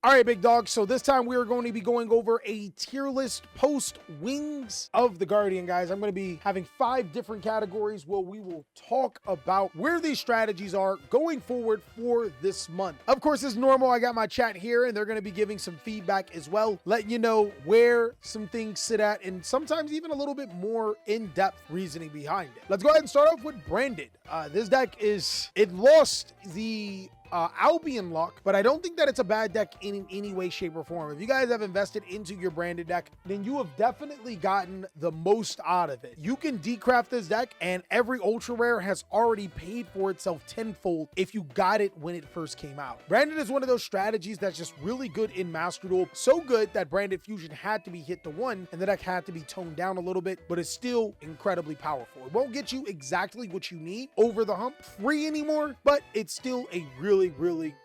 All right, big dog. So this time we are going to be going over a tier list post Wings of the Guardian, guys. I'm going to be having 5 different categories where we will talk about where these strategies are going forward for this month. Of course, as normal, I got my chat here and they're going to be giving some feedback as well, letting you know where some things sit at and sometimes even a little bit more in-depth reasoning behind it. Let's go ahead and start off with Branded. This deck it lost the Albion lock, but I don't think that it's a bad deck in any way, shape, or form. If you guys have invested into your Branded deck, then you have definitely gotten the most out of it. You can decraft this deck and every ultra rare has already paid for itself tenfold if you got it when it first came out. Branded is one of those strategies that's just really good in Master Duel. So good that Branded Fusion had to be hit to 1 and the deck had to be toned down a little bit, but it's still incredibly powerful. It won't get you exactly what you need over the hump free anymore, but it's still a really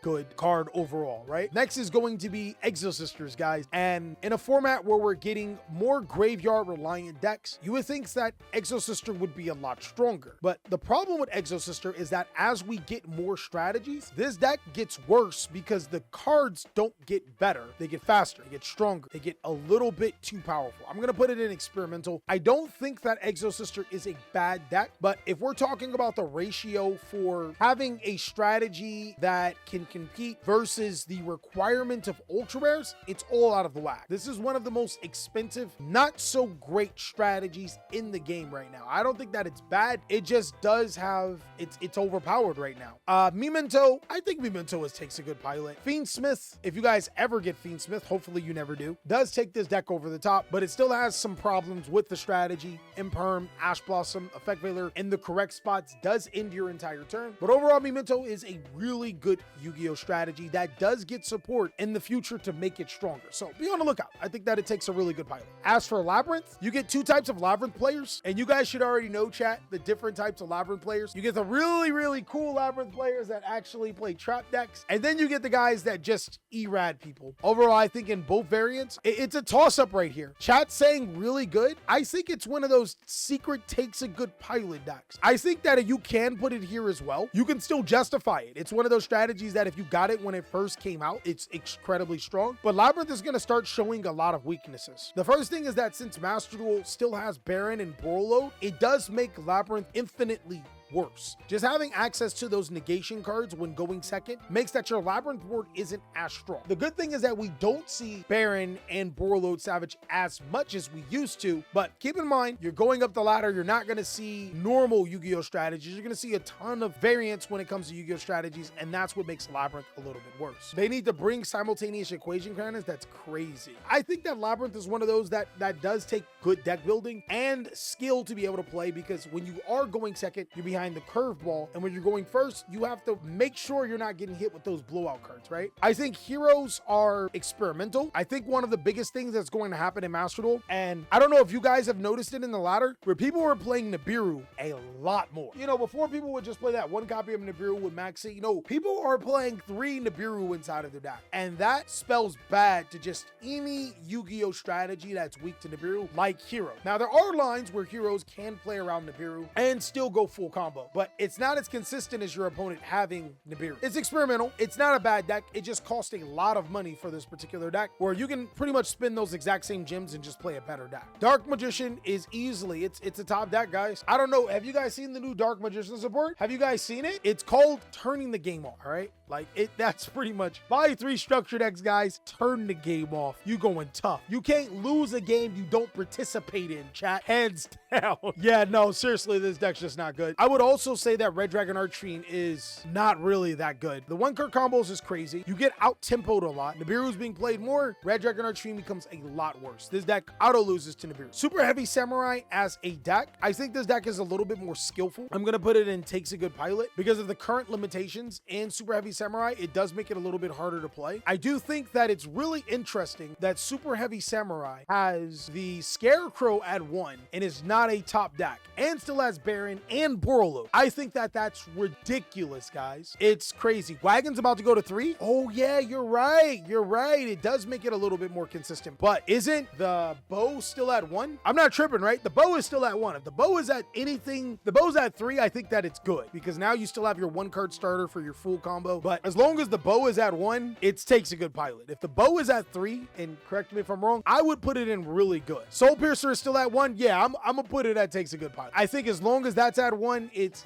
good card overall, right? Next is going to be Exosisters, guys. And in a format where we're getting more graveyard reliant decks, you would think that Exosister would be a lot stronger. But the problem with Exosister is that as we get more strategies, this deck gets worse because the cards don't get better. They get faster, they get stronger, they get a little bit too powerful. I'm gonna put it in experimental. I don't think that Exosister is a bad deck, but if we're talking about the ratio for having a strategy that can compete versus the requirement of ultra rares, it's all out of the whack. This is one of the most expensive, not so great strategies in the game right now. I don't think that it's bad. It just does have, it's overpowered right now. Memento, I think Memento takes a good pilot. Fiendsmith, if you guys ever get Fiendsmith, hopefully you never do, does take this deck over the top, but it still has some problems with the strategy. Imperm, Ash Blossom, Effect Veiler in the correct spots does end your entire turn. But overall, Memento is a really good Yu-Gi-Oh strategy that does get support in the future to make it stronger. So be on the lookout. I think that it takes a really good pilot. As for Labyrinth, you get 2 types of Labyrinth players, and you guys should already know, chat, the different types of Labyrinth players. You get the really cool Labyrinth players that actually play trap decks, and then you get the guys that just erad people. Overall, I think in both variants, it's a toss-up right here. Chat's saying really good. I think it's one of those secret takes a good pilot decks. I think that you can put it here as well. You can still justify it. It's one of those strategies that if you got it when it first came out, it's incredibly strong. But Labyrinth is going to start showing a lot of weaknesses. The first thing is that since Master Duel still has Baron and Borreload, it does make Labyrinth infinitely worse. Just having access to those negation cards when going second makes that your Labyrinth board isn't as strong. The good thing is that we don't see Baron and Borreload Savage as much as we used to, but keep in mind, you're going up the ladder, you're not going to see normal Yu-Gi-Oh strategies. You're going to see a ton of variants when it comes to Yu-Gi-Oh strategies, and that's what makes Labyrinth a little bit worse. They need to bring simultaneous equation cannons. That's crazy. I think that Labyrinth is one of those that does take good deck building and skill to be able to play, because when you are going second, you're behind the curveball, and when you're going first, you have to make sure you're not getting hit with those blowout cards, right? I think heroes are experimental. I think one of the biggest things that's going to happen in Master Duel, and I don't know if you guys have noticed it in the ladder, where people were playing Nibiru a lot more. You know, before people would just play that 1 copy of Nibiru with Maxi, you know, people are playing 3 Nibiru inside of their deck, and that spells bad to just any Yu-Gi-Oh strategy that's weak to Nibiru, like Hero. Now, there are lines where heroes can play around Nibiru and still go full combo, but it's not as consistent as your opponent having Nibiru. It's experimental. It's not a bad deck. It just costs a lot of money for this particular deck, where you can pretty much spin those exact same gems and just play a better deck. Dark Magician is easily, it's a top deck, guys. I don't know. Have you guys seen the new Dark Magician support? Have you guys seen it? It's called turning the game off, all right? Like, that's pretty much buy 3 structure decks, guys, turn the game off. You going tough. You can't lose a game you don't participate in, chat. Hands down. Yeah, no, seriously, this deck's just not good. I would also say that Red Dragon Archfiend is not really that good. The 1-card combos is crazy. You get out-tempoed a lot. Nibiru's being played more. Red Dragon Archfiend becomes a lot worse. This deck auto loses to Nibiru. Super Heavy Samurai as a deck, I think this deck is a little bit more skillful. I'm going to put it in takes a good pilot because of the current limitations in Super Heavy Samurai. It does make it a little bit harder to play. I do think that it's really interesting that Super Heavy Samurai has the Scarecrow at 1 and is not a top deck, and still has Baron and Borreload. I think that that's ridiculous, guys. It's crazy. Wagon's about to go to 3. Oh yeah, you're right. You're right. It does make it a little bit more consistent, but isn't the bow still at 1? I'm not tripping, right? The bow is still at 1. If the bow is at anything, the bow's at 3, I think that it's good, because now you still have your 1-card starter for your full combo, but But as long as the bow is at 1, it takes a good pilot. If the bow is at 3, and correct me if I'm wrong, I would put it in really good. Soul Piercer is still at 1. Yeah, I'm gonna put it at takes a good pilot. I think as long as that's at 1, it's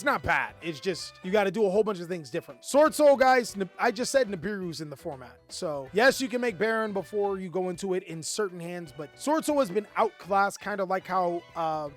not bad. It's just you got to do a whole bunch of things different. Sword Soul, guys, I just said Nibiru's in the format. So yes, you can make Baron before you go into it in certain hands, but Sword Soul has been outclassed, kind of like how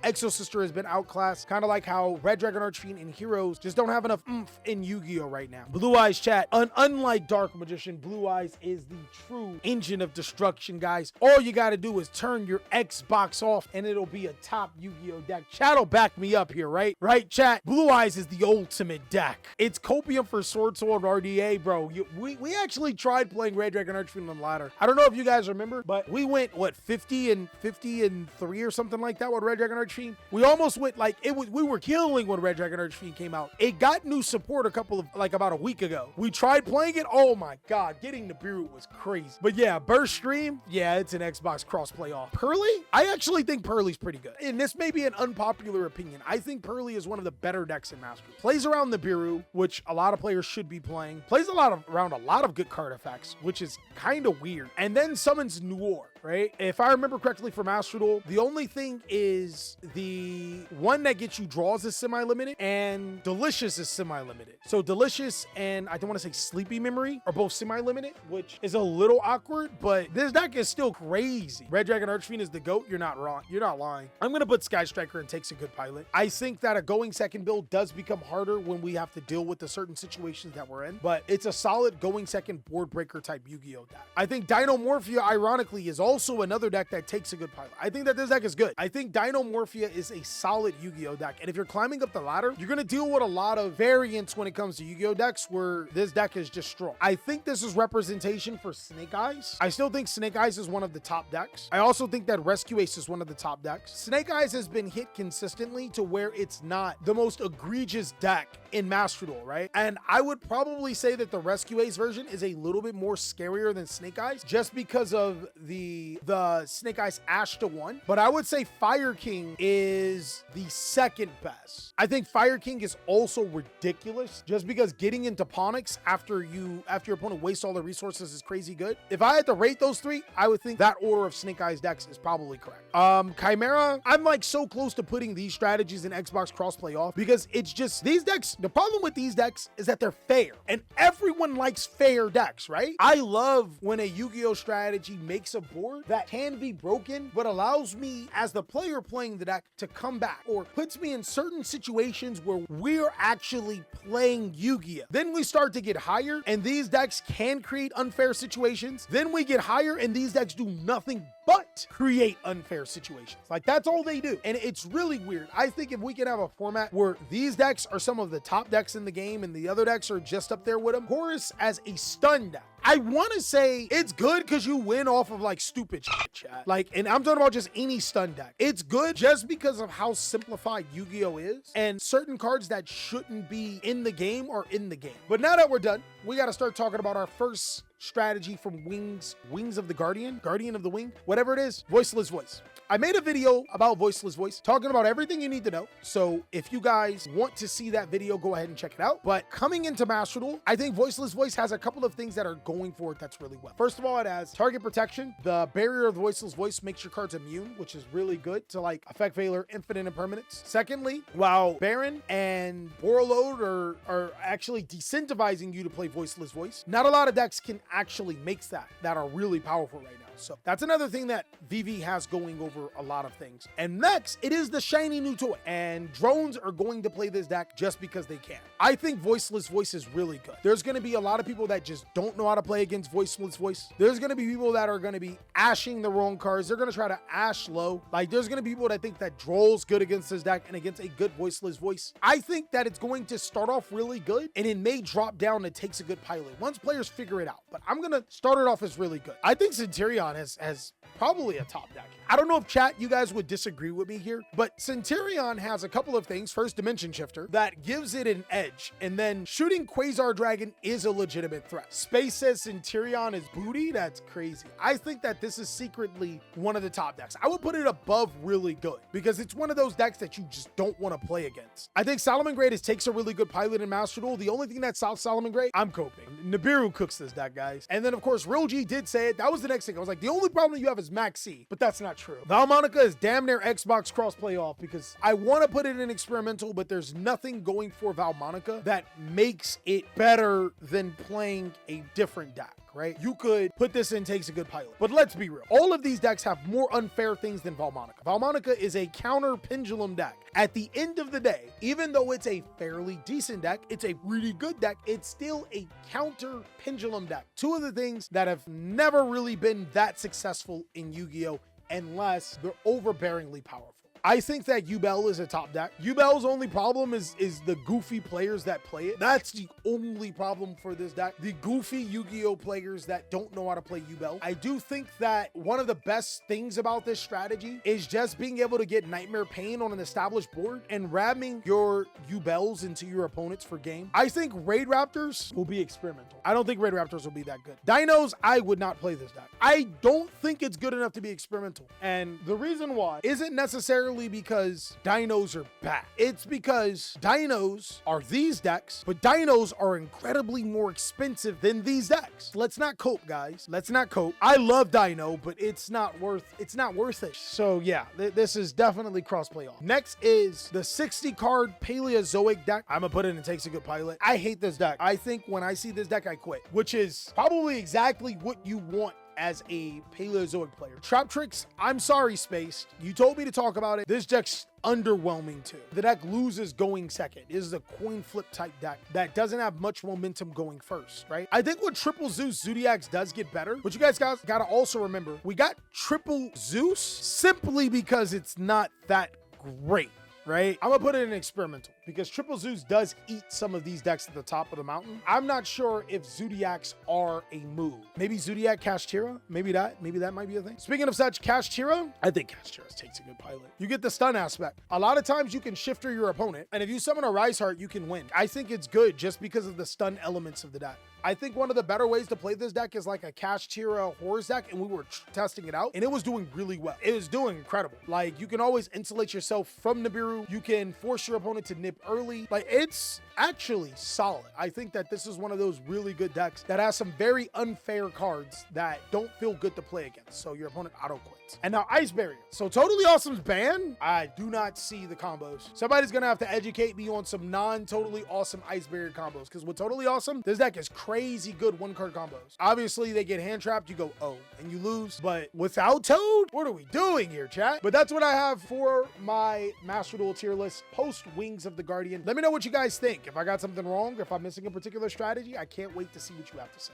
Exosister has been outclassed, kind of like how Red Dragon Archfiend and Heroes just don't have enough oomph in Yu-Gi-Oh right now. Blue-Eyes chat, unlike Dark Magician, Blue-Eyes is the true engine of destruction, guys. All you got to do is turn your Xbox off and it'll be a top Yu-Gi-Oh deck. Chat'll back me up here, right? Right, chat? Blue-Eyes is the ultimate deck. It's copium for Sword Soul and RDA, bro. We actually tried playing Red Dragon Archfiend on ladder. I don't know if you guys remember, but we went, what, 50 and 3 or something like that with Red Dragon Archfiend. We almost went, like, we were killing when Red Dragon Archfiend came out. It got new support about a week ago. We tried playing it. Oh my God, getting the Nibiru was crazy. But yeah, Burst Stream, yeah, it's an Xbox cross-play off. Purrely? I actually think Purrely's pretty good. And this may be an unpopular opinion. I think Purrely is one of the better decks in Master Duel. Plays around the Nibiru, which a lot of players should be playing. Plays around a lot of good card effects, which is kind of weird. And then summons Noir, right? If I remember correctly from Master Duel, the only thing is the one that gets you draws is semi-limited and Delicious is semi-limited. So Delicious and I don't want to say Sleepy Memory are both semi-limited, which is a little awkward, but this deck is still crazy. Red Dragon Archfiend is the GOAT. You're not wrong. You're not lying. I'm going to put Sky Striker and takes a good pilot. I think that a going second build does become harder when we have to deal with the certain situations that we're in, but it's a solid going second board breaker type Yu-Gi-Oh deck. I think Dinomorphia, ironically, is also another deck that takes a good pilot. I think that this deck is good. I think Dinomorphia is a solid Yu-Gi-Oh deck, and if you're climbing up the ladder, you're going to deal with a lot of variance when it comes to Yu-Gi-Oh decks where this deck is just strong. I think this is representation for Snake Eyes. I still think Snake Eyes is one of the top decks. I also think that Rescue Ace is one of the top decks. Snake Eyes has been hit consistently to where it's not the most egregious deck in Master Duel, right? And I would probably say that the Rescue Ace version is a little bit more scarier than Snake Eyes just because of the Snake Eyes Ashta one. But I would say Fire King is the second best. I think Fire King is also ridiculous just because getting into Ponyx after your opponent wastes all their resources is crazy good. If I had to rate those three, I would think that order of Snake Eyes decks is probably correct. Chimera, I'm like so close to putting these strategies in Xbox crossplay off because it's just these decks. The problem with these decks is that they're fair and everyone likes fair decks, right? I love when a Yu-Gi-Oh strategy makes a board that can be broken, but allows me as the player playing the deck to come back or puts me in certain situations where we're actually playing Yu-Gi-Oh. Then we start to get higher and these decks can create unfair situations. Then we get higher and these decks do nothing but create unfair situations. Like that's all they do. And it's really weird. I think if we can have a format where these decks are some of the top decks in the game and the other decks are just up there with them, Horus as a stun deck, I want to say it's good because you win off of like stupid shit, chat. Like, and I'm talking about just any stun deck. It's good just because of how simplified Yu-Gi-Oh is and certain cards that shouldn't be in the game are in the game. But now that we're done, we got to start talking about our first strategy from Wings of the Guardian of the Wing, whatever it is, Voiceless Voice. I made a video about Voiceless Voice talking about everything you need to know. So if you guys want to see that video, go ahead and check it out. But coming into Master Duel, I think Voiceless Voice has a couple of things that are going for it that's really well. First of all, it has target protection. The barrier of the Voiceless Voice makes your cards immune, which is really good to like Effect Veiler, Infinite Impermanence. Secondly, while Baron and Borreload are actually decentivizing you to play Voiceless Voice, not a lot of decks can actually make that are really powerful right now. So that's another thing that VV has going over a lot of things. And next, it is the shiny new toy. And drones are going to play this deck just because they can. I think Voiceless Voice is really good. There's going to be a lot of people that just don't know how to play against Voiceless Voice. There's going to be people that are going to be ashing the wrong cards. They're going to try to ash low. Like there's going to be people that think that Droll's good against this deck and against a good Voiceless Voice. I think that it's going to start off really good and it may drop down and takes a good pilot once players figure it out. But I'm going to start it off as really good. I think Centurion has probably a top deck. I don't know if chat, you guys would disagree with me here, but Centurion has a couple of things. First, Dimension Shifter, that gives it an edge, and then shooting Quasar Dragon is a legitimate threat. Space says Centurion is booty. That's crazy. I think that this is secretly one of the top decks. I would put it above really good because it's one of those decks that you just don't want to play against. I think Salamangreat takes a really good pilot in Master Duel. The only thing that stops Salamangreat, I'm coping. Nibiru cooks this deck, guys. And then, of course, Real G did say it. That was the next thing. I was like, the only problem you have is Max C, but that's not true. Valmonica is damn near Xbox crossplay off because I want to put it in experimental, but there's nothing going for Valmonica that makes it better than playing a different deck. Right? You could put this in takes a good pilot, but let's be real. All of these decks have more unfair things than Valmonica. Valmonica is a counter pendulum deck. At the end of the day, even though it's a fairly decent deck, it's a really good deck, it's still a counter pendulum deck. Two of the things that have never really been that successful in Yu-Gi-Oh! Unless they're overbearingly powerful. I think that Yubel is a top deck. Yubel's only problem is the goofy players that play it. That's the only problem for this deck. The goofy Yu-Gi-Oh! Players that don't know how to play Yubel. I do think that one of the best things about this strategy is just being able to get Nightmare Pain on an established board and ramming your Yubels into your opponents for game. I think Raid Raptors will be experimental. I don't think Raid Raptors will be that good. Dinos, I would not play this deck. I don't think it's good enough to be experimental. And the reason why isn't necessarily because dinos are bad. It's because dinos are these decks, but dinos are incredibly more expensive than these decks. Let's not cope, guys. Let's not cope. I love dino, but it's not worth it. So yeah, this is definitely crossplay off. Next is the 60 card Paleozoic deck. I'm gonna put it in Takes a Good Pilot. I hate this deck. I think when I see this deck, I quit, which is probably exactly what you want as a Paleozoic player. Trap Tricks, I'm sorry, Spaced. You told me to talk about it. This deck's underwhelming too. The deck loses going second. It is a coin flip type deck that doesn't have much momentum going first, right? I think with Triple Zeus, Zodiacs does get better, but you guys gotta also remember, we got Triple Zeus simply because it's not that great. Right? I'm gonna put it in experimental because Triple Zeus does eat some of these decks at the top of the mountain. I'm not sure if Zodiacs are a move. Maybe Zodiac Kashtira, maybe that might be a thing. Speaking of such, Kashtira, I think Kashtira takes a good pilot. You get the stun aspect. A lot of times you can shifter your opponent, and if you summon a Rise Heart, you can win. I think it's good just because of the stun elements of the deck. I think one of the better ways to play this deck is like a Kashtira Horrors deck, and we were testing it out, and it was doing really well. It was doing incredible. Like, you can always insulate yourself from Nibiru. You can force your opponent to nip early. Like, it's actually solid. I think that this is one of those really good decks that has some very unfair cards that don't feel good to play against, so your opponent auto quits. And now Ice Barrier. So Totally Awesome's ban, I do not see the combos. Somebody's gonna have to educate me on some non-Totally Awesome Ice Barrier combos, because with Totally Awesome, this deck is crazy good one-card combos. Obviously, they get hand-trapped, you go, oh, and you lose. But without Toad, what are we doing here, chat? But that's what I have for my Master Duel tier list post Wings of the Guardian. Let me know what you guys think. If I got something wrong, if I'm missing a particular strategy, I can't wait to see what you have to say.